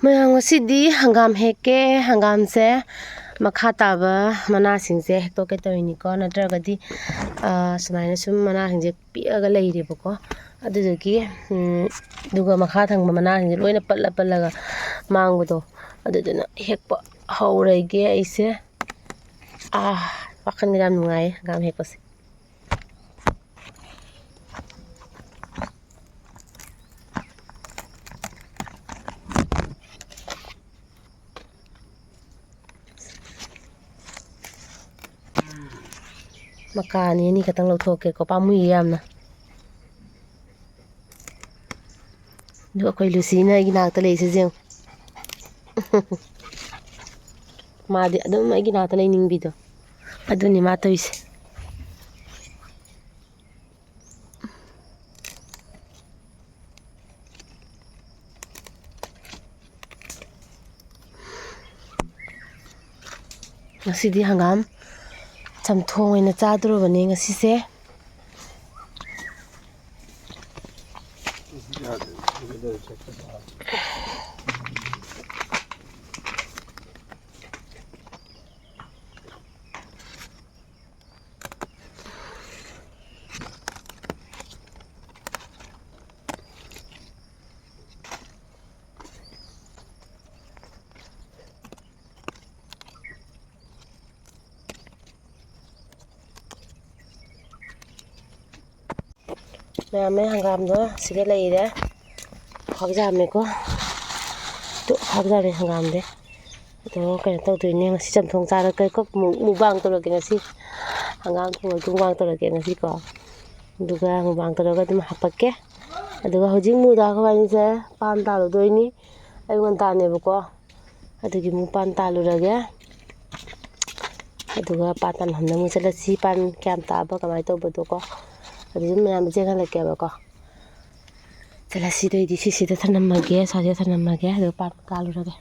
mayang sidi hangam heke hangam se makha taba mana singse hekto ke toini ko natragadi sumaina sum mana singje piaga leire bako adugi duga makha thangba mana singje loina pallaga mangbudo aduduna hekpa haurege aise wakan gram nungai hangam hekpase makani ni katang lawthoke ko pamui yamna du akoi Lucina ginakta leise jeng madi adum ai ginakta leining bido aduni ma toise ngasidi hangam chamthong ina chadrobane ngasise Mame hangam do sige leire phagjame ko to phagjare hangam de to kay to tuine ngasi chamthong chara kai ko mubang to lage ngasi hangam thong mubang to lage ngasi ko duga mubang to lage dum hapakke aduga hojing muda ko bani se pan talu doini ai ngon tane bako adugi mu pan talu rage aduga patan hamna mu chala si pan kyam ta ba kamai to bodo ko adum mayam jenga leke bako chala si doi di si da thanamage sa ja thanamage adu pan kalu rage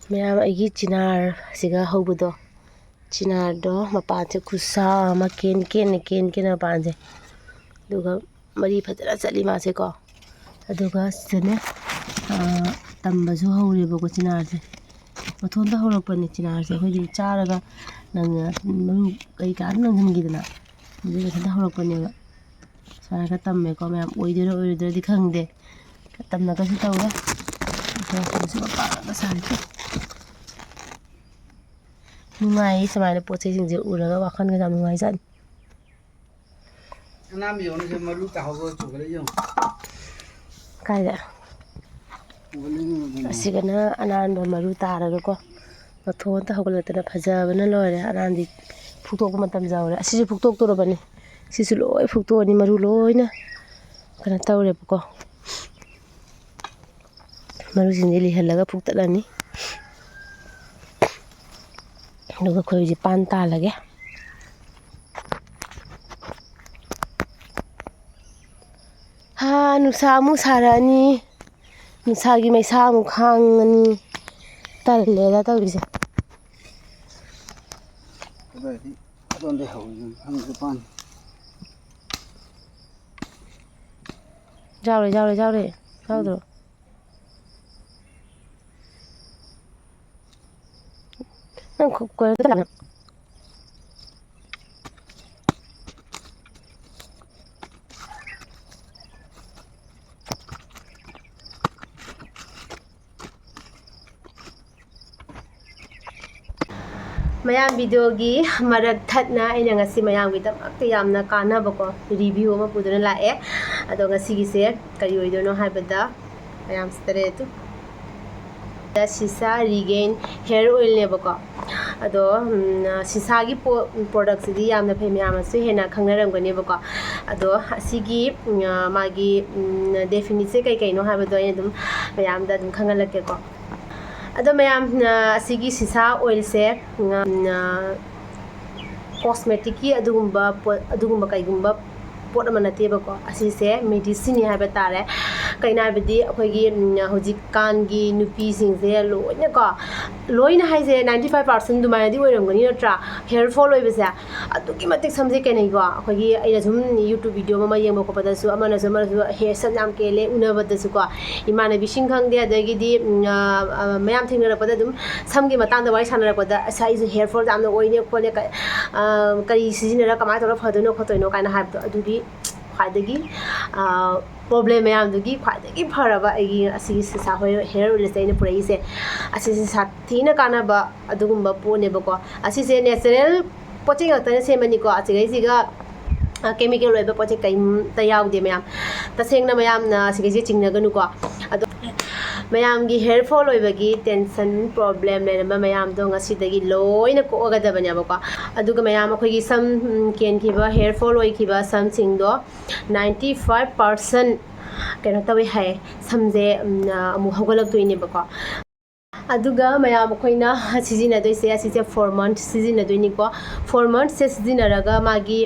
mayam agi chinar siga hobudo chinar do mapan se khusa ma ken na pan se duga mari phajara chali ma se ko aduga sene tambasu hore bako chinar se mathon da horakpani chinar se hoi charaga nang maru kai ka nang hangidana duga thanda horakpani ba saraga tamme ko mayam oidira di khangde tamna ka su tawra su pa ba sari ko nungai samaina poche jingje uraga wakhan ga nungai jan nam yo ne maru ta ho chukale yo kaida asigana ananda maru taraga ko mathon ta hogalatana phajabana loire anandi phuktok matam jawre asisi phuktok torobani sisu loi phuktoni maru loina kana tawre ko maru jinjeli halaga phuktalani duga khoiji pan ta lage nusa mu sarani nusagi maisa mu khangani talle da tawrise donde ho hang pan jawre jawdo nang ko ta mayam video gi marak thatna aina ngasi mayam gi damakte yamna kanaba ko review ama puduna lae ado ngasi gi se kari oidono haibada mayam stare tu da sisa regain hair oil ne bako ado sisa gi product di yamna phe mayam asu hena khangnaram gani bako ado asigi magi definition kai kai no haibado aina dum mayam da dum khangalake ko ado mayam asigi sisa oil se cosmetic ki adugumba kaigumba pot amanate bako asise medicine haiba tare ꯀꯩꯅꯣ ꯍꯥꯏꯕꯗꯤ ꯑꯩꯈꯣꯏꯒꯤ ꯍꯧꯖꯤꯛꯀꯥꯟꯒꯤ ꯅꯨꯄꯤꯁꯤꯡꯁꯦ ꯂꯣꯏꯅꯀꯣ ꯂꯣꯏꯅ ꯍꯥꯏꯁꯦ 95% ꯑꯗꯨꯃꯥꯏꯅꯗꯤ ꯑꯣꯏꯔꯝꯒꯅꯤ ꯅꯠꯇ꯭ꯔꯥ ꯍꯦꯌꯔ ꯐꯣꯜ ꯑꯣꯏꯕꯁꯦ ꯑꯗꯨꯛꯀꯤ ꯃꯇꯤꯛ ꯁꯝꯁꯦ ꯀꯦꯟꯅꯩꯀꯣ ꯑꯩꯈꯣꯏꯒꯤ ꯑꯩꯅ ꯁꯨꯝ ꯌꯨꯇ꯭ꯌꯨꯕ ꯚꯤꯗꯤꯑꯣ ꯑꯃ ꯌꯦꯡꯕ ꯈꯣꯠꯄꯗꯁꯨ ꯑꯃꯅꯁꯨ ꯍꯦꯌꯔ ꯁꯝ ꯌꯥꯝ ꯀꯦꯜꯂꯦ ꯎꯅꯕꯗꯁꯨꯀꯣ ꯏꯃꯥꯟꯅꯕꯤꯁꯤꯡ ꯈꯪꯗꯦ ꯑꯗꯒꯤꯗꯤ ꯃꯌꯥꯝ ꯊꯦꯡꯅꯔꯛꯄꯗ ꯑꯗꯨꯝ ꯁꯝꯒꯤ ꯃꯇꯥꯡꯗ ꯋꯥꯔꯤ ꯁꯥꯟꯅꯔꯛꯄꯗ ꯑꯁ ꯑꯩꯁꯨ ꯍꯦꯌꯔ ꯐꯣꯜ ꯌꯥꯝꯅ ꯑꯣꯏꯅꯦ ꯈꯣꯠꯂꯦ ꯀꯔꯤ ꯁꯤꯖꯤꯟꯅꯔ ꯀꯃꯥꯏꯅ ꯇꯧꯔ ꯐꯗꯣꯏꯅꯣ ꯈꯣꯠꯇꯣꯏꯅꯣ ꯀꯥꯏꯅ ꯍꯥꯏꯕꯗꯣ ꯑꯗꯨꯒꯤ ꯈ꯭ꯋꯥꯏꯗꯒꯤ ꯄ꯭ꯔꯣꯕ꯭ꯂꯦꯝ ꯃꯌꯥꯝꯗꯨꯒꯤ ꯈ꯭ꯋꯥꯏꯗꯒꯤ ꯐꯔꯕ ꯑꯩꯒꯤ ꯑꯁꯤꯒꯤ ꯁꯤꯁꯥ ꯍꯦꯌꯔ ꯑꯣꯏꯜꯁꯦ ꯑꯩꯅ ꯄꯨꯔꯛꯏꯁꯦ ꯑꯁꯤꯁꯦ ꯁꯥꯊꯤꯅ ꯀꯥꯟꯅꯕ ꯑꯗꯨꯒꯨꯝꯕ ꯄꯣꯠꯅꯦꯕꯀꯣ ꯑꯁꯤꯁꯦ ꯅꯦꯆꯔꯦꯜ ꯄꯣꯠ ꯆꯩ ꯉꯥꯛꯇꯅ ꯁꯦꯝꯕꯅꯤꯀꯣ ꯑꯁꯤꯒꯩꯁꯤꯒ ꯀꯦꯃꯤꯀꯦꯜ ꯑꯣꯏꯕ ꯄꯣꯠ ꯆꯩ ꯀꯩꯝꯇ ꯌꯥꯎꯗꯦ ꯃꯌꯥꯝ ꯇꯁꯦꯡꯅ ꯃꯌꯥꯝꯅ ꯁꯤꯒꯩꯁꯦ ꯆꯤꯡꯅꯒꯅꯨꯀꯣ ꯑꯗꯣ ꯃꯌꯥꯝꯒꯤ ꯍꯦꯌꯔ ꯐꯣꯜ ꯑꯣꯏꯕꯒꯤ ꯇꯦꯟꯁꯟ ꯄ꯭ꯔꯣꯕ꯭ꯂꯦꯝ ꯂꯩꯔꯝꯕ ꯃꯌꯥꯝꯗꯣ ꯉꯁꯤꯗꯒꯤ ꯂꯣꯏꯅ ꯀꯣꯛꯑꯒꯗꯕꯅꯦꯕꯀꯣ ꯑꯗꯨꯒ ꯃꯌꯥꯝ ꯑꯩꯈꯣꯏꯒꯤ ꯁꯝ ꯀꯦꯟꯈꯤꯕ ꯍꯦꯌꯔ ꯐꯣꯜ ꯑꯣꯏꯈꯤꯕ ꯁꯝꯁꯤꯡꯗꯣ 95% ꯀꯩꯅꯣ ꯇꯧꯋꯤ ꯍꯥꯏꯌꯦ ꯁꯝꯁꯦ ꯑꯃꯨꯛ ꯍꯧꯒꯠꯂꯛꯇꯣꯏꯅꯦꯕꯀꯣ ꯑꯗꯨꯒ ꯃꯌꯥꯝ ꯑꯩꯈꯣꯏꯅ ꯁꯤꯖꯤꯟꯅꯗꯣꯏꯁꯦ ꯑꯁꯤꯁꯦ 4 months ꯁꯤꯖꯤꯟꯅꯗꯣꯏꯅꯤꯀꯣ 4 monthsꯁꯦ ꯁꯤꯖꯤꯟꯅꯔꯒ ꯃꯥꯒꯤ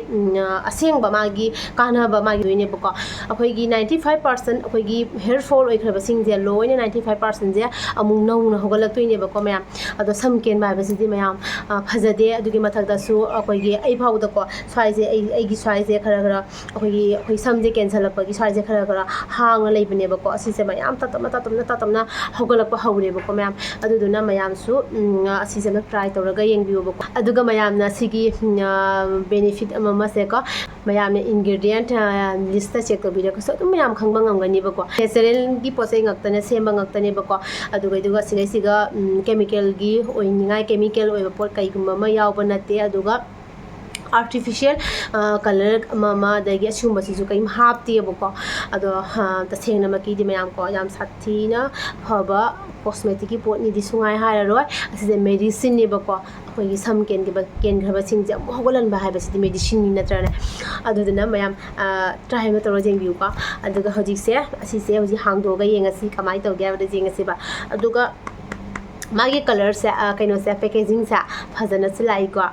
ꯑꯁꯦꯡꯕ ꯃꯥꯒꯤ ꯀꯥꯟꯅꯕ ꯃꯥꯒꯤ ꯗꯣꯏꯅꯦꯕꯀꯣ ꯑꯩꯈꯣꯏꯒꯤ 95% ꯑꯩꯈꯣꯏꯒꯤ ꯍꯦꯌꯔ ꯐꯣꯜ ꯑꯣꯏꯈ꯭ꯔꯕꯁꯤꯡꯁꯦ ꯂꯣꯏꯅ 95%ꯁꯦ ꯑꯃꯨꯛ ꯅꯧꯅ ꯍꯧꯒꯠꯂꯛꯇꯣꯏꯅꯦꯕꯀꯣ ꯃꯌꯥꯝ ꯑꯗꯣ ꯁꯝ ꯀꯦꯟꯕ ꯍꯥꯏꯕꯁꯤꯗꯤ ꯃꯌꯥꯝ ꯐꯖꯗꯦ ꯑꯗꯨꯒꯤ ꯃꯊꯛꯇꯁꯨ ꯑꯩꯈꯣꯏꯒꯤ ꯑꯩ ꯐꯥꯎꯗꯀꯣ ꯁ꯭ꯋꯥꯏꯁꯦ ꯑꯩꯒꯤ ꯁ꯭ꯋꯥꯏꯁꯦ ꯑꯩꯈꯣꯏ ꯁꯝꯁꯦ ꯀꯦꯟꯁꯜꯂꯛꯄꯒꯤ ꯁ꯭ꯋꯥꯏꯁꯦ ꯈꯔ ꯍꯥꯡꯉ ꯂꯩꯕꯅꯦꯕꯀꯣ ꯑꯁꯤꯁꯦ ꯃꯌꯥꯝ ꯇꯞꯅ ꯍꯧꯒꯠꯂꯛꯄ ꯍꯧꯔꯦꯕꯀꯣ ꯃꯌꯥꯝ ꯑꯗꯨꯗꯨꯅ ꯃꯌꯥꯝꯁꯨ ꯑꯁꯤꯁꯦ ꯑꯃ ꯇ꯭ꯔꯥꯏ ꯇꯧꯔꯒ ꯌꯦꯡꯕꯤꯌꯣꯕꯀꯣ ꯑꯗꯨꯒ ꯃꯌꯥꯝꯅ ꯁꯤꯒꯤ ꯕꯦꯅꯤꯐꯤꯠ ꯑꯃꯁꯦꯀꯣ ꯃꯌꯥꯝꯅ ꯏꯟꯒ꯭ꯔꯤꯗꯤꯌꯦꯟꯠ ꯂꯤꯁꯇ ꯆꯦꯛ ꯇꯧꯕꯤꯔꯒꯁꯨ ꯑꯗꯨꯝ ꯃꯌꯥꯝ ꯈꯪꯕ ꯉꯝꯒꯅꯤꯕꯀꯣ ꯅꯦꯆꯔꯦꯜꯒꯤ ꯄꯣꯠ ꯆꯩ ꯉꯥꯛꯇꯅ ꯁꯦꯝꯕ ꯉꯥꯛꯇꯅꯦꯕꯀꯣ ꯑꯗꯨꯒ ꯁꯤꯒꯩꯁꯤꯒ ꯀꯦꯃꯤꯀꯦꯜꯒꯤ ꯑꯣꯏꯅꯤꯡꯉꯥꯏ ꯀꯦꯃꯤꯀꯦꯜ ꯑꯣꯏꯕ ꯄꯣꯠ ꯀꯩꯒꯨꯝꯕ ꯑꯃ ꯌꯥꯎꯕ ꯅꯠꯇꯦ ꯑꯗꯨꯒ artificial ꯀꯂꯔ ꯑꯃ ꯑꯗꯒꯤ ꯑꯁꯤꯒꯨꯝꯕꯁꯤꯁꯨ ꯀꯔꯤꯝ ꯍꯥꯞꯇꯦꯕꯀꯣ ꯑꯗꯣ ꯇꯁꯦꯡꯅꯃꯛꯀꯤꯗꯤ ꯃꯌꯥꯝꯀꯣ ꯌꯥꯝ ꯁꯥꯊꯤꯅ ꯐꯕ ꯀꯣꯁꯃꯦꯇꯤꯛꯀꯤ ꯄꯣꯠꯅꯤꯗꯤ ꯁꯨꯡꯉꯥꯏ ꯍꯥꯏꯔꯔꯣꯏ ꯑꯁꯤꯁꯦ ꯃꯦꯗꯤꯁꯤꯟꯅꯦꯕꯀꯣ ꯑꯩꯈꯣꯏꯒꯤ ꯁꯝ ꯀꯦꯟꯈ꯭ꯔꯕꯁꯤꯡꯁꯦ ꯑꯃꯨꯛ ꯍꯧꯒꯠꯍꯟꯕ ꯍꯥꯏꯕꯁꯤꯗꯤ ꯃꯦꯗꯤꯁꯤꯟꯅꯤ ꯅꯠꯇ꯭ꯔꯅꯦ ꯑꯗꯨꯗꯨꯅ ꯃꯌꯥꯝ ꯇ꯭ꯔꯥꯏ ꯑꯃ ꯇꯧꯔ ꯌꯦꯡꯕꯤꯌꯨꯀꯣ ꯑꯗꯨꯒ ꯍꯧꯖꯤꯛꯁꯦ ꯑꯁꯤꯁꯦ ꯍꯧꯖꯤꯛ ꯍꯥꯡꯗꯣꯛꯑꯒ ꯌꯦꯡꯉꯁꯤ ꯀꯃꯥꯏꯅ ꯇꯧꯒꯦ ꯍꯥꯏꯕꯗ ꯌꯦꯡꯉꯁꯤꯕ ꯑꯗꯨꯒ ꯃꯥꯒꯤ ꯀꯂꯔꯁꯦ ꯀꯩꯅꯣꯁꯦ ꯄꯦꯀꯦꯖꯤꯡꯁꯦ ꯐꯖꯅꯁꯨ ꯂꯥꯛꯏꯀꯣ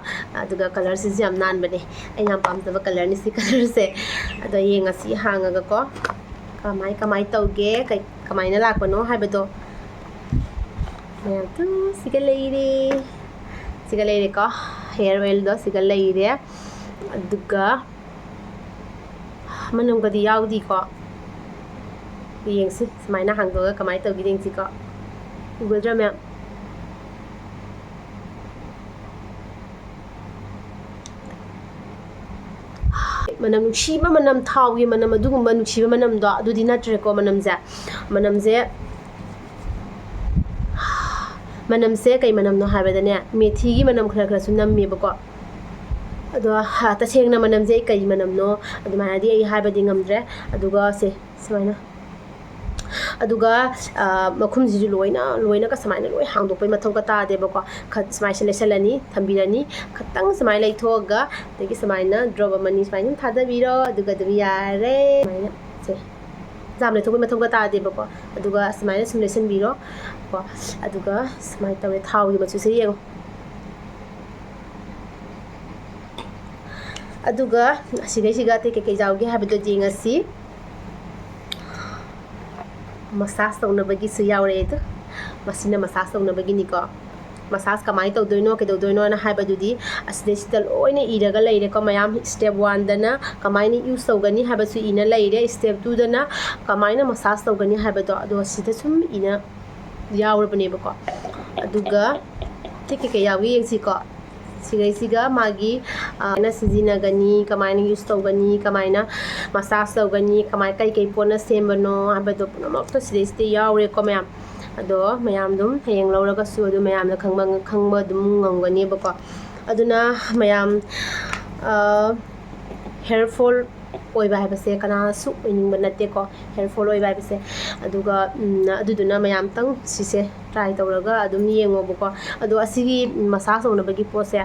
ꯑꯗꯨꯒ ꯀꯂꯔꯁꯤꯁꯨ ꯌꯥꯝ ꯅꯥꯟꯕꯅꯦ ꯑꯩꯅ ꯌꯥꯝ ꯄꯥꯝꯖꯕ ꯀꯂꯔꯅꯤ ꯁꯤ ꯀꯂꯔꯁꯦ ꯑꯗꯣ ꯌꯦꯡꯉꯁꯤ ꯍꯥꯡꯉꯒꯀꯣ ꯀꯃꯥꯏ ꯇꯧꯒꯦ ꯀꯃꯥꯏꯅ ꯂꯥꯛꯄꯅꯣ ꯍꯥꯏꯕꯗꯣ ꯃꯌꯥꯝ ꯁꯤꯒ ꯂꯩꯔꯦꯀꯣ ꯍꯦꯌꯔ ꯑꯣꯏꯜꯗꯣ ꯁꯤꯒ ꯂꯩꯔꯦ ꯑꯗꯨꯒ ꯃꯅꯨꯡꯗꯗꯤ ꯌꯥꯎꯗꯤꯀꯣ ꯌꯦꯡꯁꯤ ꯁꯨꯃꯥꯏꯅ ꯍꯥꯡꯗꯣꯛꯑꯒ ꯀꯃꯥꯏꯅ ꯇꯧꯒꯦ ꯌꯦꯡꯁꯤꯀꯣ ꯎꯒꯗ꯭ꯔꯥ ꯃꯌꯥꯝ ꯃꯅꯝ ꯅꯨꯡꯁꯤꯕ ꯃꯅꯝ ꯊꯥꯎꯒꯤ ꯃꯅꯝ ꯑꯗꯨꯒꯨꯝꯕ ꯅꯨꯡꯁꯤꯕ ꯃꯅꯝꯗꯣ ꯑꯗꯨꯗꯤ ꯅꯠꯇ꯭ꯔꯦꯀꯣ ꯃꯅꯝꯁꯦ ꯀꯩ ꯃꯅꯝꯅꯣ ꯍꯥꯏꯕꯗꯅꯦ ꯃꯦꯊꯤꯒꯤ ꯃꯅꯝ ꯈꯔꯁꯨ ꯅꯝꯃꯦꯕꯀꯣ ꯑꯗꯣ ꯇꯁꯦꯡꯅ ꯃꯅꯝꯁꯦ ꯑꯩ ꯀꯩ ꯃꯅꯝꯅꯣ ꯑꯗꯨꯃꯥꯏꯅꯗꯤ ꯑꯩ ꯍꯥꯏꯕꯗꯤ ꯉꯝꯗ꯭ꯔꯦ ꯑꯗꯨꯒ ꯁꯨꯃꯥꯏꯅ ꯑꯗꯨꯒ ꯃꯈꯨꯝꯁꯤꯁꯨ ꯂꯣꯏꯅꯒ ꯁꯨꯃꯥꯏꯅ ꯂꯣꯏ ꯍꯥꯡꯗꯣꯛꯄꯩ ꯃꯊꯧꯒ ꯇꯥꯗꯦꯕꯀꯣ ꯁꯨꯃꯥꯏꯅ ꯂꯩꯁꯜꯂꯅꯤ ꯊꯝꯕꯤꯔꯅꯤ ꯈꯤꯇꯪ ꯁꯨꯃꯥꯏꯅ ꯂꯩꯊꯣꯛꯑꯒ ꯑꯗꯒꯤ ꯁꯨꯃꯥꯏꯅ ꯗ꯭ꯔꯣꯞ ꯑꯃꯅꯤ ꯁꯨꯃꯥꯏꯅ ꯑꯗꯨꯝ ꯊꯥꯗꯕꯤꯔꯣ ꯑꯗꯨꯒ ꯑꯗꯨꯝ ꯌꯥꯔꯦ ꯁꯨꯃꯥꯏꯅ ꯌꯥꯝ ꯂꯩꯊꯣꯛꯄꯩ ꯃꯊꯧꯒ ꯇꯥꯗꯦꯕꯀꯣ ꯑꯗꯨꯒ ꯁꯨꯃꯥꯏꯅ ꯁꯨꯝ ꯂꯩꯁꯟꯕꯤꯔꯣ ꯀꯣ ꯑꯗꯨꯒ ꯁꯨꯃꯥꯏꯅ ꯇꯧꯋꯦ ꯊꯥꯎꯒꯤ ꯃꯆꯨꯁꯦ ꯌꯦꯡꯉꯣ ꯑꯗꯨꯒ ꯁꯤꯒꯩꯁꯤꯒ ꯑꯇꯩ ꯀꯩꯀꯩ ꯌꯥꯎꯒꯦ ꯍꯥꯏꯕꯗꯣ ꯌꯦꯡꯉꯁꯤ ꯃꯁꯥꯖ ꯇꯧꯅꯕꯒꯤꯁꯨ ꯌꯥꯎꯔꯛꯑꯦ ꯑꯗꯣ ꯃꯁꯤꯅ ꯃꯁꯥꯖ ꯇꯧꯅꯕꯒꯤꯅꯤꯀꯣ ꯃꯁꯥꯖ ꯀꯃꯥꯏꯅ ꯇꯧꯗꯣꯏꯅꯣ ꯀꯩꯗꯧꯗꯣꯏꯅꯣꯅ ꯍꯥꯏꯕꯗꯨꯗꯤ ꯑꯁꯤꯗꯩꯁꯤꯗ ꯂꯣꯏꯅ ꯏꯔꯒ ꯂꯩꯔꯦꯀꯣ ꯃꯌꯥꯝ ꯁ꯭ꯇꯦꯞ 1ꯗꯅ ꯀꯃꯥꯏꯅ ꯌꯨꯁ ꯇꯧꯒꯅꯤ ꯍꯥꯏꯕꯁꯨ ꯏꯅ ꯂꯩꯔꯦ ꯁ꯭ꯇꯦꯞ 2ꯗꯅꯀꯃꯥꯏꯅ ꯃꯁꯥꯖ ꯇꯧꯒꯅꯤ ꯍꯥꯏꯕꯗꯣ ꯑꯗꯣ ꯁꯤꯗ ꯁꯨꯝ ꯏꯅ ꯌꯥꯎꯔꯕꯅꯦꯕꯀꯣ ꯑꯗꯨꯒ ꯀꯩꯀꯩ ꯌꯥꯎꯒꯦ ꯌꯦꯡꯁꯤꯀꯣ ꯁꯤꯒꯩꯁꯤꯒ ꯃꯥꯒꯤ ꯀꯃꯥꯏꯅ ꯁꯤꯖꯤꯟꯅꯒꯅꯤ ꯀꯃꯥꯏꯅ ꯌꯨꯁ ꯇꯧꯒꯅꯤ ꯀꯃꯥꯏꯅ ꯃꯁꯥꯖ ꯇꯧꯒꯅꯤ ꯀꯩ ꯄꯣꯠꯅ ꯁꯦꯝꯕꯅꯣ ꯍꯥꯏꯕꯗꯣ ꯄꯨꯝꯅꯃꯛꯇꯣ ꯁꯤꯗꯩꯁꯤꯗ ꯌꯥꯎꯔꯦꯀꯣ ꯃꯌꯥꯝ ꯑꯗꯣ ꯃꯌꯥꯝ ꯑꯗꯨꯝ ꯍꯌꯦꯡ ꯂꯧꯔꯒꯁꯨ ꯑꯗꯨꯝ ꯃꯌꯥꯝꯅ ꯈꯪꯕ ꯑꯗꯨꯝ ꯉꯝꯒꯅꯦꯕꯀோ ꯑꯗꯨꯅ ꯃꯌꯥꯝ ꯍꯦꯌꯔ ꯐꯣꯜ ꯑꯣꯏꯕ ꯍꯥꯏꯕꯁꯦ ꯀꯅꯥꯁꯨ ꯑꯣꯏꯅꯤꯡꯕ ꯅꯠꯇꯦꯀꯣ ꯍꯦꯌꯔ ꯐꯣꯜ ꯑꯣꯏꯕ ꯍꯥꯏꯕꯁꯦ ꯑꯗꯨꯒ ꯑꯗꯨꯗꯨꯅ ꯃꯌꯥꯝꯇꯪ ꯁꯤꯁꯦ ꯇ꯭ꯔꯥꯏ ꯇꯧꯔꯒ ꯑꯗꯨꯝ ꯌꯦꯡꯉꯣꯕꯀꯣ ꯑꯗꯣ ꯑꯁꯤꯒꯤ ꯃꯁꯥꯖ ꯇꯧꯅꯕꯒꯤ ꯄꯣꯠꯁꯦ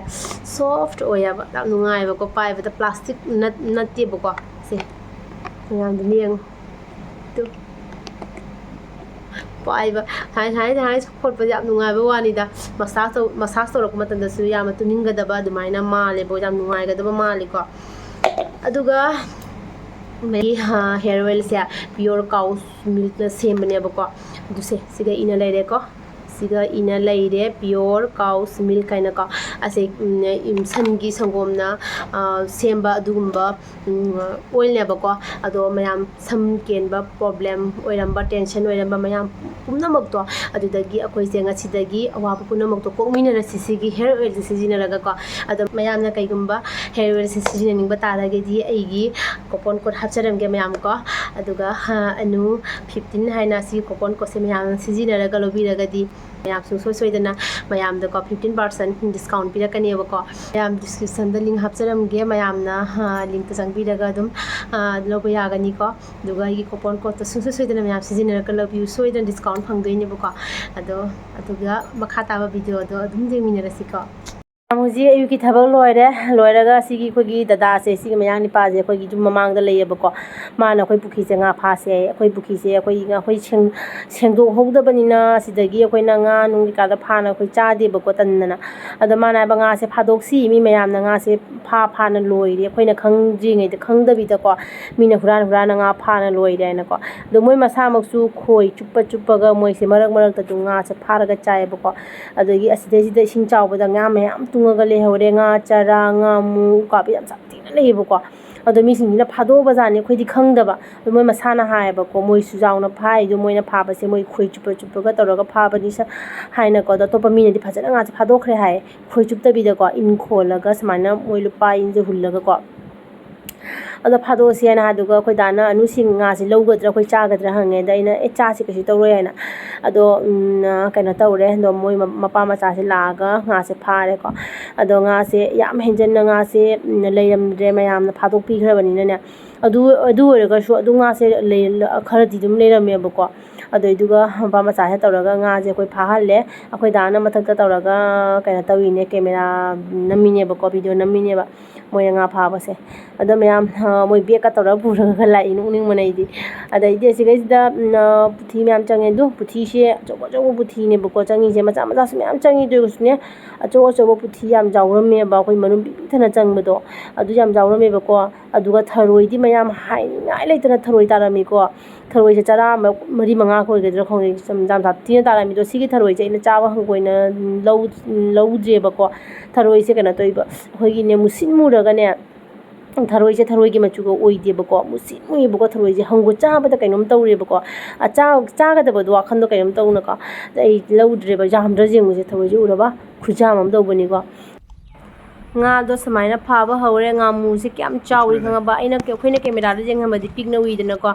ꯁꯣꯐꯠ ꯑꯣꯏꯌꯦꯕ ꯌꯥꯝ ꯅꯨꯡꯉꯥꯏꯕꯀꯣ ꯄꯥꯏꯕꯗ ꯄ꯭ꯂꯥꯁꯇꯤꯛ ꯅꯠꯇꯦꯕꯀꯣ ꯁꯦ ꯃꯌꯥꯝ ꯑꯗꯨꯝ ꯌꯦꯡꯉꯣ ꯄꯥꯏꯕ ꯍꯥꯏꯅ ꯈꯣꯠꯄꯁꯦ ꯌꯥꯝ ꯅꯨꯡꯉꯥꯏꯕ ꯋꯥꯅꯤꯗ ꯃꯁꯥꯖ ꯇꯧꯔꯛꯄ ꯃꯇꯝꯗꯁꯨ ꯌꯥꯝꯅ ꯇꯨꯅꯤꯡꯒꯗꯕ ꯑꯗꯨꯃꯥꯏꯅ ꯃꯥꯜꯂꯦꯕ ꯌꯥꯝ ꯅꯨꯡꯉꯥꯏꯒꯗꯕ ꯃꯥꯜꯂꯦꯀꯣ ꯑꯗꯨꯒ hair oil se pure cow milk na sembane duse siga ina leire ko siga ina leire pure cow's milk kaina ko ase san gi sangom na semba adugumba oil ne ko ado mayam sam kenba problem oiramba tension oiramba mayam pumnamak to adudagi akoi se ngasidagi awa pumnamak to kokmina na sisigi hair oil sisina raga ko ado mayam na kaigumba hair oil sisina ningba tarage di aigi coconut ko hapcharam ge mayam ko aduga anu 15 haina si coconut ko se mayam sisina raga lobi raga di mayam soi soidana mayam da ko 15% discount pirakani ko mayam description da link hapcharam ge mayam na link ta jangbi raga dum loba yagani ko duga gi coupon code ta soi soidana mayam sisina raga lobi soidana discount phangdoini ko ado aduga makha ba video do adum jengminarasi ko मुझे अयुकी थबक लोयरगा सिगी खोगी दादा से सिगी मयांग नि पाजे खोगी जुम ममांग the लेयबको माना खोई पुखी से nga फासे खोई पुखी से खोई सेंगदो होदबनिना सिदगी खोई ना nga नुंगी का द फाना खोई चादे बको तन्नना अद माना बा nga से फादोक्सी मी मयाम ना nga से फाना लोइरे खोई ना खंगजिङै द खंगदबि द को मीना हुरान nga फाना लोइरे ना को दो मोय मसा मक्सु खोई चुप्पगा मोय से मरक मरक त nga से फारगा चायबको अदगी असिदे इसिंग चावबदा nga मयाम tungaga lehore nga chara nga mu ka bi am sakti na lehbo ado mi sing na phado bazani khoi di khangdaba moi masana haeba ko moi su jauna phai do moi na phaba se moi khoi chup ga toroga phaba ni sa haina ko da to pa mi na di phajana nga phado khre hai khoi chup ta bi da ko in kholaga samana moi lu pa in je hullaga ko अद fado से ना दुगा कोई दाना अनुसिंग nga से लौगद्रा कोई चागद्रा हंगे दैना ए चा से कसी तौरो याना अदो कनो तौरे दो मोय मपा मचा से लागा nga से फारे को अदो nga से याम हेंजन nga से लेरमद्रे मयाम ना फादो पीखरबनि ने अदु ओरगा सु अदु nga से खरदि दुम लेरमेबको अदो इदुगा मपा मचा से तौरगा nga से कोई फाहले अखोय दाना मथक तौरगा कनो तौइने कैमरा नमिनेबको वीडियो नमिनेबा मोय nga फाबसे अदो मयाम मोय बेका तौरा पुरगा लाई नुनिंग मनाइदि अदा इदे सिगैदा पुथी मयाम चंगे दु पुथी से चोबो पुथी ने बको चंगी से मचा मचा से मयाम चंगी दुसने अचो पुथी याम जावरमे बा कोई मनुम बिबिथना चंगबदो अदु याम जावरमे बको अदुगा थरोइदि मयाम हाइ नाइ लेतना थरोइ तारामी को थरोइ से चरा मरी मंगा कोइ गदर खोंगे जाम थाती तारामी दो सिगी थरोइ से इन चावा हंगोइना लौजे बको थरोइ से कना तोइबा होइगी ने मुसिन मुरगा ने थरोइ से थरोइ की मचुगा ओइदेबको मुसिन मुइबको थरोइ से हंगो चाबदा कैनोम तौरेबको चागदबदो वाखंदो कैनोम तौनका आई लौद्रेबा जामद्र जेंगुसे थरोइ से उरबा खुजाम हम दौबनिको nga do samaina phaba hore nga mu se kyam chawi khanga ba aina ke khoina camera da jeng hamadi pikna wi dana ko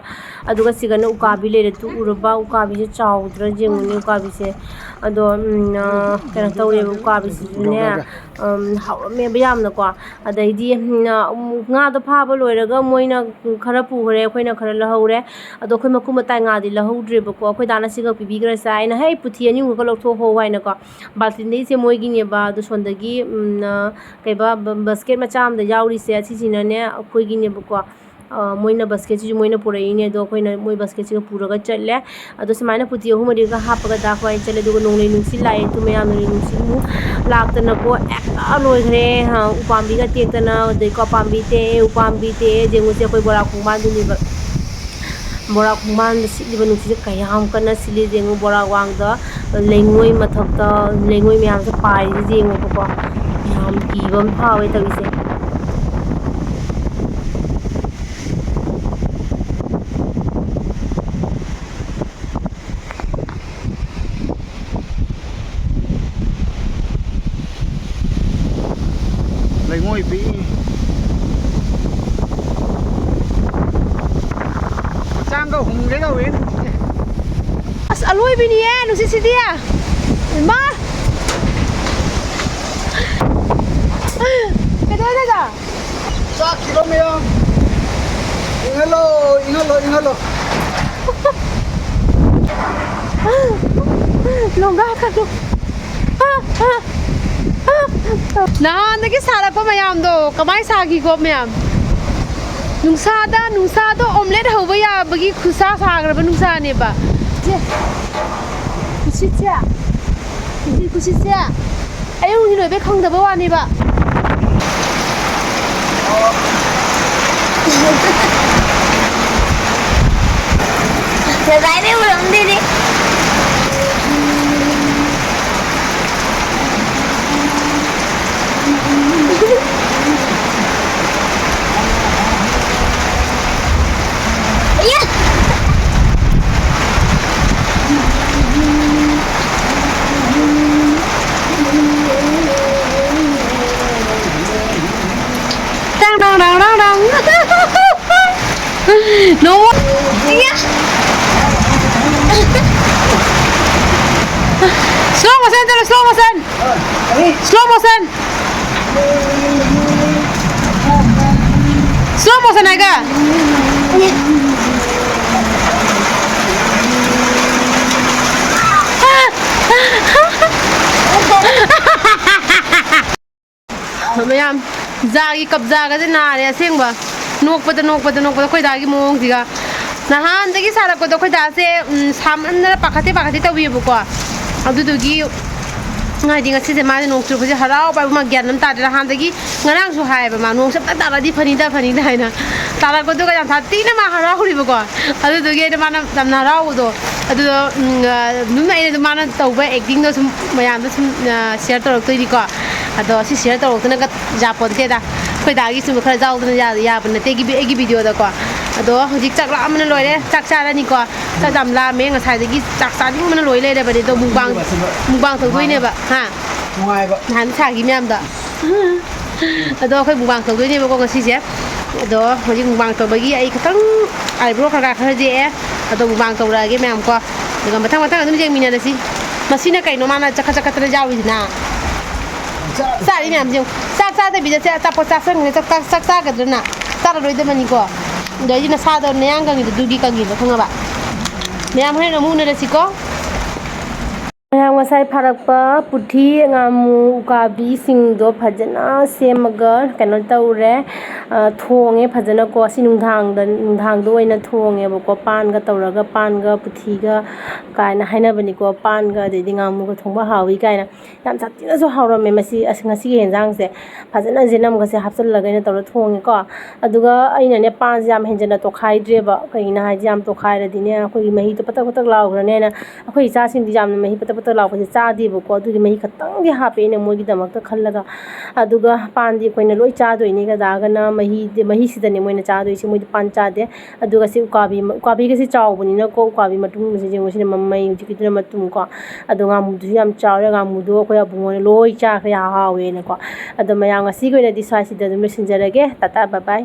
aduga sigana ukabi le tu urba ukabi se chawdra jeng ni ukabi se ado kana tawre ukabi se ne hawme bayam na ko adai di nga do phaba loiraga moina khara pu hore khoina khara la hore ado khoi makum tai nga di la hodre ba ko khoi dana siga pibi gra sa aina hey puthi ani ko loktho ho waina ko baltin dei se moi gi ne ba do sondagi ba basket macham da yauri se achi china ne khoi gi ne bko moina basket ji moina purai ne do khoina moi basket ji pura ga challe ado samaina puti hu mari ga hap ga da khwai challe do nong le nung si lai tu me am le nung si mu lak ta na ko a loi gre ha upambi ga tek ta na de ko pambi te upambi te jengu se khoi bora khung ban du ni ba bora khung ban si li ba nung si kayam kana sili jengu bora wang da lengoi mathak ta lengoi me am se pai jengu ko हम कीबम भावे तभी से lấy ngôi bị trang đâu hùng cái đâu ấy aloi bi ni nu si dia ma Kedada Sak kilo meyam. Ingalo. Longga ka do. Nah, nagi sara pa mayam do. Kamai sagi ko mayam. Nungsa do omelette hoba ya bagi khusa sagra ba nungsa ne ba. Je. Kusitya. Ayo ni loi be khang da ba wa ne ba. Ngazai ulam didi. Iya. Dang dang dang dang dang. No. Iya. Slow motion terus, slow motion. Slow motion. Slow motion aja. ꯃꯌꯥꯝ ꯖꯥꯒꯤ ꯀꯞꯖꯥꯒꯁꯦ ꯅꯥꯔꯦ ꯑꯁꯦꯡꯕ ꯅꯣꯛꯄꯗ ꯑꯩꯈꯣꯏ ꯗꯥꯒꯤ ꯃꯑꯣꯡꯁꯤꯒ ꯅꯍꯥꯟꯗꯒꯤ ꯁꯥꯔꯛꯄꯗꯣ ꯑꯩꯈꯣꯏ ꯗꯥꯁꯦ ꯁꯥꯃꯟꯗꯅ ꯄꯥꯈꯠꯇꯦ ꯇꯧꯋꯦꯕꯀꯣ ꯑꯗꯨꯗꯨꯒꯤ ꯍꯥꯏꯗꯤ ꯉꯁꯤꯁꯦ ꯃꯥꯁꯦ ꯅꯣꯡ ꯆꯨꯕꯁꯦ ꯍꯔꯥꯎꯕ ꯃꯥ ꯒ꯭ꯌꯥꯟ ꯑꯃ ꯇꯥꯗ꯭ꯔꯦ ꯅꯍꯥꯟꯗꯒꯤ ꯉꯔꯥꯡꯁꯨ ꯍꯥꯏꯌꯦꯕ ꯃꯥ ꯅꯣꯡꯁꯦ ꯑꯝꯇ ꯇꯥꯔꯗꯤ ꯐꯅꯤꯗ ꯍꯥꯏꯅ ꯇꯥꯔꯛꯄꯗꯨꯒ ꯌꯥꯝ ꯊꯤꯅ ꯃꯥ ꯍꯔꯥꯎꯔꯤꯕꯀꯣ ꯑꯗꯨꯗꯨꯒꯤ ꯑꯩꯅ ꯃꯥꯅ ꯌꯥꯝꯅ ꯍꯔꯥꯎꯕꯗꯣ ꯑꯗꯨꯗꯣ ꯑꯗꯨꯝ ꯑꯩꯅ ꯃꯥꯅ ꯇꯧꯕ ꯑꯦꯛꯇꯤꯡꯗꯣ ꯁꯨꯝ ꯃꯌꯥꯝꯗ ꯁꯨꯝ ꯁꯤꯌꯔ ꯇꯧꯔꯛꯇꯣꯏꯅꯤꯀꯣ ꯑꯗꯣ ꯁꯤ ꯁꯤꯌꯔ ꯇꯧꯔꯛꯇꯅꯒ ꯌꯥꯄꯣꯟꯇꯦꯗ ꯑꯩꯈꯣꯏ ꯗꯥꯒꯤ ꯁꯨꯝ ꯈꯔ ꯌꯥꯎꯗꯅ ꯌꯥꯕ ꯅꯠꯇꯦ ꯑꯩꯒꯤ ꯚꯤꯗꯤꯑꯣꯗꯀꯣ ꯑꯗꯣ ꯍꯧꯖꯤꯛ ꯆꯥꯛ ꯂꯥꯝꯕꯅ ꯂꯣꯏꯔꯦ ꯆꯥꯛ ꯆꯥꯔꯅꯤꯀꯣ ꯆꯥꯛ ꯌꯥꯝ ꯂꯥꯝꯃꯦ ꯉꯁꯥꯏꯗꯒꯤ ꯆꯥꯛ ꯆꯥꯅꯤꯡꯕꯅ ꯂꯣꯏ ꯂꯩꯔꯕꯅꯤ ꯑꯗꯣ ꯃꯨꯛꯕꯥꯡ ꯇꯧꯗꯣꯏꯅꯦꯕ ꯍꯥ Nungaiba. ꯅꯍꯥꯟ ꯁꯥꯒꯤ ꯃꯌꯥꯝꯗꯣ ꯑꯗꯣ ꯑꯩꯈꯣꯏ ꯃꯨꯛꯕꯥꯡ ꯇꯧꯗꯣꯏꯅꯦꯕꯀꯣ ꯉꯁꯤꯁꯦ ꯑꯗꯣ ꯍꯧꯖꯤꯛ ꯃꯨꯛꯕꯥꯡ ꯇꯧꯕꯒꯤ ꯑꯩ ꯈꯤꯇꯪ ꯑꯥꯏꯕ꯭ꯔꯣ ꯈꯔ ꯌꯦꯛꯑꯦ ꯑꯗꯣ ꯃꯨꯛꯕꯥꯡ ꯇꯧꯔꯛꯑꯒꯦ ꯃꯌꯥꯝꯀꯣ ꯑꯗꯨꯒ ꯃꯊꯪ ꯑꯗꯨꯝ ꯌꯦꯡꯃꯤꯟꯅꯔꯁꯤ ꯃꯁꯤꯅ ꯀꯩꯅꯣ ꯃꯥꯅ ꯆꯀꯠꯇꯅ ꯌꯥꯎꯔꯤꯁꯤꯅ ꯆꯥꯔꯤ ꯃꯌꯥꯝꯁꯦ ꯆꯥꯛ ꯆꯥꯗꯕꯤꯗ ꯑꯆꯥꯄꯣꯠ ꯆꯥꯁꯟꯈ꯭ꯔꯦ ꯆꯥꯛ ꯆꯥꯒꯗ꯭ꯔꯅ ꯆꯥꯔꯔꯣꯏꯗꯕꯅꯤꯀꯣ ꯑꯗꯣ ꯑꯩꯁꯤ ꯅꯁꯥꯗꯣ ꯅꯌꯥꯡ ꯀꯪꯉꯤꯗꯣ ꯑꯗꯨꯒꯤ ꯀꯪꯉꯤꯗꯣ ꯈꯪꯉꯕ ꯃꯌꯥꯝ ꯍꯣꯔꯦꯟ ꯑꯃꯨꯛ ꯎꯅꯔꯁꯤꯀꯣ ꯃꯌꯥꯝ ꯉꯁꯥꯏ ꯐꯥꯔꯛꯄ ꯄꯨꯊꯤ ꯉꯥꯃꯨ ꯎꯀꯥꯕꯤꯁꯤꯡꯗꯣ ꯐꯖꯅ ꯁꯦꯝꯃꯒ ꯀꯩꯅꯣ ꯇꯧꯔꯦ ꯊꯣꯡꯉꯦ ꯐꯖꯅꯀꯣ ꯁꯤ ꯅꯨꯡꯗꯥꯡꯗ ꯑꯣꯏꯅ ꯊꯣꯡꯉꯦꯕꯀꯣ ꯄꯥꯟꯒ ꯇꯧꯔꯒ ꯄꯥꯟꯒ ꯄꯨꯊꯤꯒ ꯀꯥꯏꯅ ꯍꯥꯏꯅꯕꯅꯤꯀோ ꯄꯥꯟꯒ ꯑꯗꯩꯗꯤ ꯉꯥꯃꯨꯒ ꯊꯣꯡꯕ ꯍꯥꯎꯋꯤ ꯀꯥꯏꯅ ꯌꯥꯝ ꯁꯥꯊꯤꯅꯁꯨ ꯍꯥꯎꯔꯝꯃꯦ ꯉꯁꯤꯒꯤ ꯌꯦꯟꯖꯥꯡꯁꯦ ꯐꯖꯅ ꯖꯦꯅꯝꯒꯁꯦ ꯍꯥꯞꯆꯤꯜꯂꯒ ꯑꯩꯅ ꯇꯧꯔ ꯊꯣꯡꯉꯦꯀꯣ ꯑꯗꯨꯒ ꯑꯩꯅꯅꯦ ꯄꯥꯟꯁꯦ ꯌꯥꯝ ꯍꯦꯟꯖꯟꯅ ꯇꯣꯠꯈꯥꯏꯗ꯭ꯔꯦꯕ ꯀꯩꯒꯤꯅꯣ ꯍꯥꯏꯗꯤ ꯌꯥꯝ ꯇꯣꯠꯈꯥꯏꯔꯗꯤꯅꯦ ꯑꯩꯈꯣꯏꯒꯤ ꯃꯍꯤꯗꯣ ꯄꯇꯛ ꯂꯥꯎꯈ꯭ꯔꯅꯦꯅ ꯑꯩꯈꯣꯏ ꯏꯆꯥꯁꯤꯡꯗꯤ ꯌꯥꯝꯅ ꯃꯍꯤ ꯄꯇꯛ ꯂꯥꯎꯕꯁꯦ ꯆꯥꯗꯦꯕꯀꯣ ꯑꯗꯨꯒꯤ ꯃꯍꯤ ꯈꯛꯇꯪꯗꯤ ꯍꯥꯞꯄꯦ ꯑꯩꯅ ꯃꯣꯏꯒꯤꯗꯃꯛꯇ ꯈꯜꯂꯒ ꯑꯗꯨꯒ ꯄꯥꯟꯗꯤ ꯑꯩꯈꯣꯏꯅ ꯂꯣꯏ ꯆꯥꯗꯣꯏꯅꯤ ꯒꯗꯥꯒꯅ ꯃꯍꯤꯁꯤꯗꯅꯦ ꯃꯣꯏꯅ ꯆꯥꯗꯣꯏꯁꯤ ꯃꯣꯏꯗꯤ ꯄꯥꯟ ꯆꯥꯗꯦ ꯑꯗꯨꯒ ꯁꯤ ꯎꯀꯥꯕꯤꯒꯁꯦ ꯆꯥꯎꯕꯅꯤꯅꯀꯣ ꯎꯀꯥꯕꯤ ꯃꯇꯨꯡꯁꯦ ꯌꯦꯡꯉꯨꯁꯤꯅ ꯃꯃꯩ ꯍꯧꯖꯤꯛꯀꯤꯗꯨꯅ ꯃꯇꯨꯡꯀꯣ ꯑꯗꯣ ꯉꯥꯃꯨꯗꯨꯁꯨ ꯌꯥꯝ ꯆꯥꯎꯔꯦ ꯉꯥꯃꯨꯗꯣ ꯑꯩꯈꯣꯏ ꯑꯕꯨꯡꯉꯣꯅ ꯂꯣꯏ ꯆꯥꯈ꯭ꯔꯦ ꯍꯥꯎꯋꯦꯅꯀꯣ ꯑꯗꯣ ꯃꯌꯥꯝ ꯉꯁꯤꯒꯤ ꯑꯣꯏꯅꯗꯤ ꯁ꯭ꯋꯥꯏꯁꯤꯗ ꯑꯗꯨꯝ ꯂꯣꯏꯁꯤꯟꯖꯔꯒꯦ ꯇꯥꯇꯥ ꯕꯥꯏ ꯕꯥꯏ